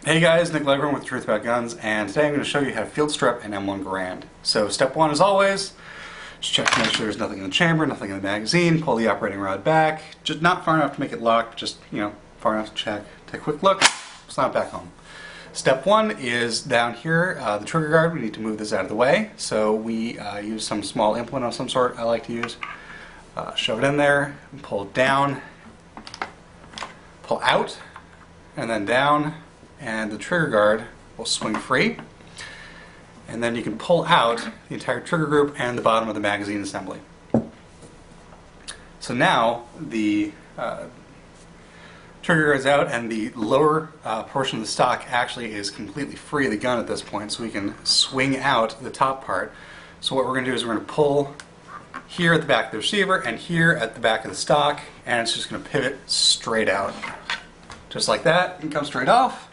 Hey guys, Nick Legren with Truth About Guns, and today I'm going to show you how to field strip an M1 Garand. So step one, as always, just check to make sure there's nothing in the chamber, nothing in the magazine, pull the operating rod back, just not far enough to make it lock, just, far enough to check, take a quick look, slide it back home. Step one is down here, the trigger guard. We need to move this out of the way, so we use some small implement of some sort I like to use. Shove it in there, and pull it down, pull out, and then down, and the trigger guard will swing free, and then you can pull out the entire trigger group and the bottom of the magazine assembly. So now the trigger guard is out, and the lower portion of the stock actually is completely free of the gun at this point, so we can swing out the top part. So what we're going to do is we're going to pull here at the back of the receiver and here at the back of the stock, and it's just going to pivot straight out. Just like that, and come straight off.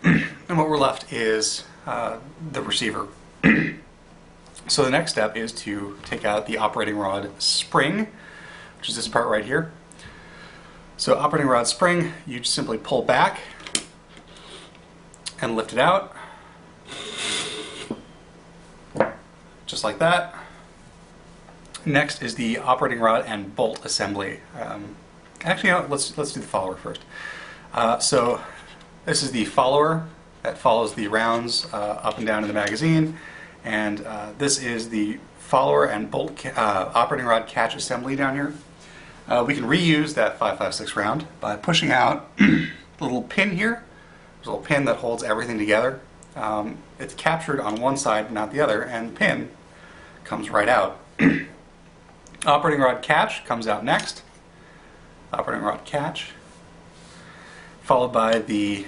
And what we're left is the receiver. So the next step is to take out the operating rod spring, which is this part right here. So operating rod spring, you just simply pull back and lift it out. Just like that. Next is the operating rod and bolt assembly. Actually, let's do the follower first. So this is the follower that follows the rounds up and down in the magazine, and this is the follower and bolt operating rod catch assembly down here. We can reuse that 5.56 round by pushing out the little pin here. There's a little pin that holds everything together. It's captured on one side, not the other, and the pin comes right out. Operating rod catch comes out next. Operating rod catch, followed by the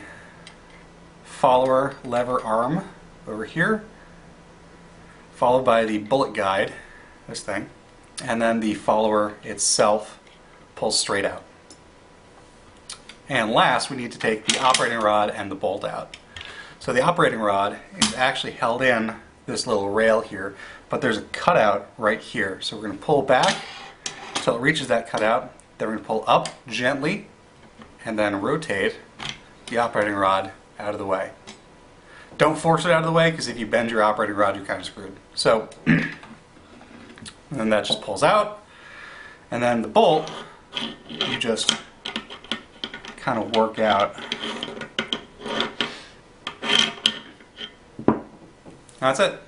follower lever arm over here, followed by the bullet guide, this thing, and then the follower itself pulls straight out. And last, we need to take the operating rod and the bolt out. So the operating rod is actually held in this little rail here, but there's a cutout right here. So we're going to pull back until it reaches that cutout. Then we're going to pull up gently and then rotate the operating rod out of the way. Don't force it out of the way, because if you bend your operating rod, you're kind of screwed. So, and then that just pulls out. And then the bolt, you just kind of work out. That's it.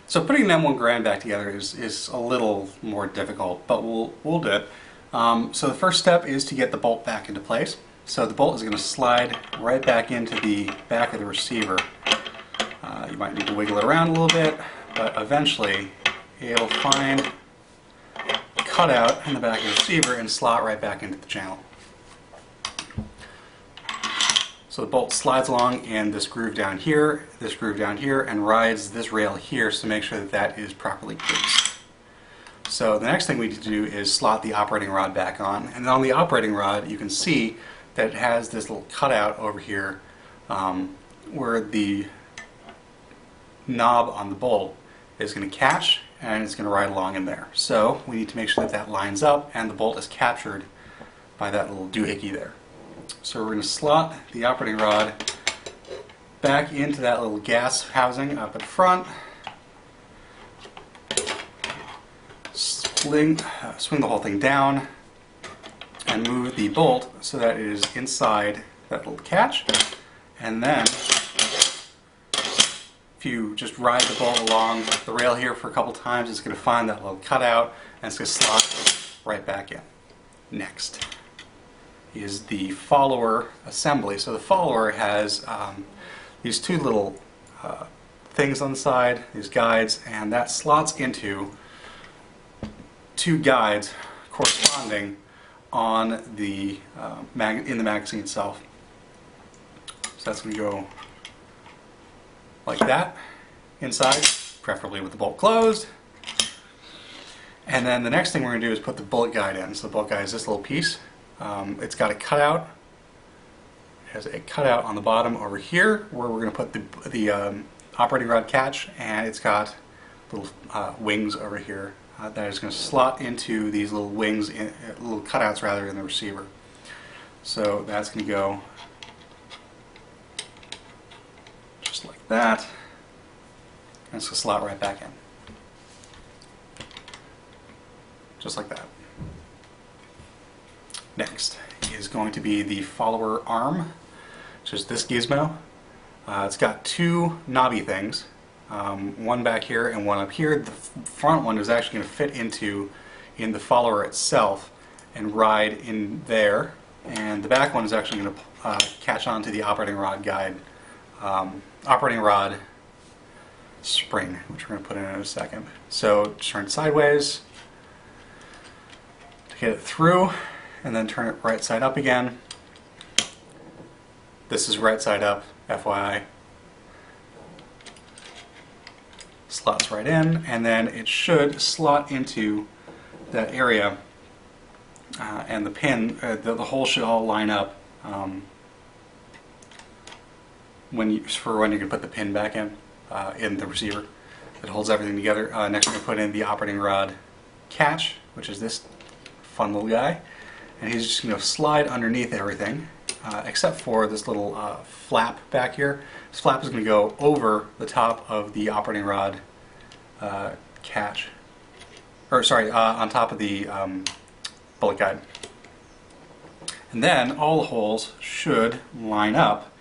So putting an M1 Garand back together is a little more difficult, but we'll do it. So the first step is to get the bolt back into place. So the bolt is going to slide right back into the back of the receiver. You might need to wiggle it around a little bit, but eventually it'll find a cutout in the back of the receiver and slot right back into the channel. So the bolt slides along in this groove down here, and rides this rail here, so make sure that that is properly greased. So the next thing we need to do is slot the operating rod back on. And then on the operating rod, you can see that it has this little cutout over here where the knob on the bolt is going to catch, and it's going to ride along in there. So we need to make sure that that lines up and the bolt is captured by that little doohickey there. So we're going to slot the operating rod back into that little gas housing up at front, swing the whole thing down, and move the bolt so that it is inside that little catch. And then if you just ride the bolt along the rail here for a couple times, it's going to find that little cutout and it's going to slot right back in. Next is the follower assembly. So the follower has these two little things on the side, these guides, and that slots into two guides corresponding on the in the magazine itself. So that's going to go like that inside, preferably with the bolt closed. And then the next thing we're going to do is put the bullet guide in. So the bullet guide is this little piece. It's got a cutout. It has a cutout on the bottom over here where we're going to put the operating rod catch, and it's got little wings over here that is going to slot into these little wings, little cutouts rather, in the receiver. So that's going to go just like that, and it's going to slot right back in. Just like that. Next is going to be the follower arm, which is this gizmo. It's got two knobby things, one back here and one up here. The front one is actually going to fit in the follower itself and ride in there, and the back one is actually going to catch onto the operating rod guide, operating rod spring, which we're going to put in a second. So turn sideways to get it through, and then turn it right side up again. This is right side up, FYI. Slots right in, and then it should slot into that area, and the pin, the hole should all line up when you're going to put the pin back in the receiver. It holds everything together. Next we're going to put in the operating rod catch, which is this fun little guy, and he's just going to slide underneath everything, except for this little flap back here. This flap is going to go over the top of the operating rod catch, or sorry, on top of the bullet guide. And then all the holes should line up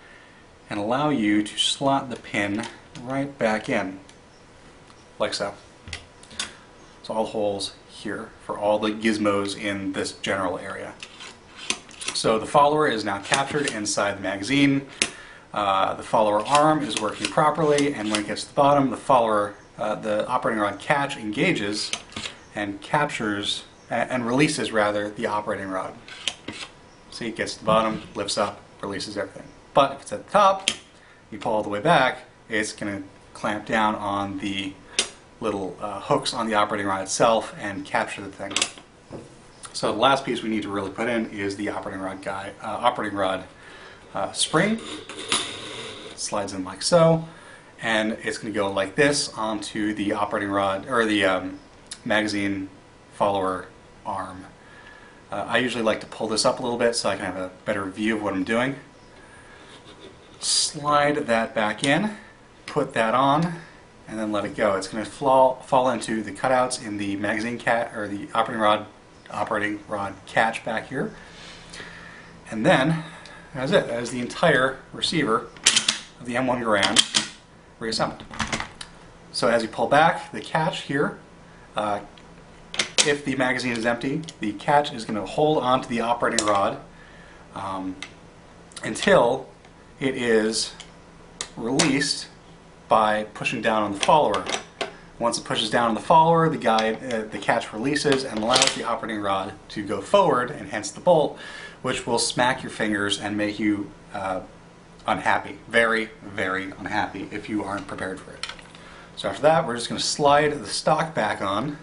and allow you to slot the pin right back in, like so. So all the holes here for all the gizmos in this general area. So the follower is now captured inside the magazine. The follower arm is working properly, and when it gets to the bottom, the operating rod catch engages and captures and releases rather the operating rod. See, it gets to the bottom, lifts up, releases everything. But if it's at the top, you pull all the way back, it's going to clamp down on the little hooks on the operating rod itself and capture the thing. So the last piece we need to really put in is the operating rod spring. It slides in like so, and it's going to go like this onto the operating rod, or the magazine follower arm. I usually like to pull this up a little bit so I can have a better view of what I'm doing. Slide that back in, put that on, and then let it go. It's going to fall into the cutouts in the magazine or the operating rod catch back here. And then that's it. That is the entire receiver of the M1 Garand reassembled. So as you pull back the catch here, if the magazine is empty, the catch is going to hold onto the operating rod until it is released by pushing down on the follower. Once it pushes down on the follower, the catch releases and allows the operating rod to go forward, and hence the bolt, which will smack your fingers and make you unhappy. Very, very unhappy if you aren't prepared for it. So after that, we're just going to slide the stock back on.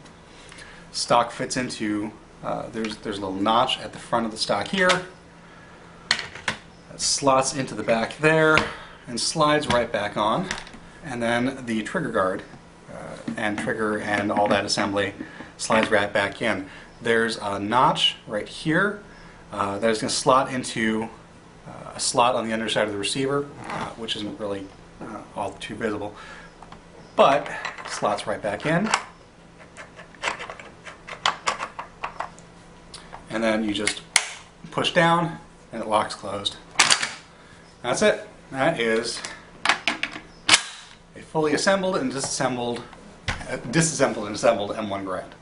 Stock fits into, there's a little notch at the front of the stock here. That slots into the back there and slides right back on. And then the trigger guard and trigger and all that assembly slides right back in. There's a notch right here that is going to slot into a slot on the underside of the receiver, which isn't really all too visible, but slots right back in. And then you just push down and it locks closed. That's it. That is a fully assembled and disassembled and assembled M1 Garand.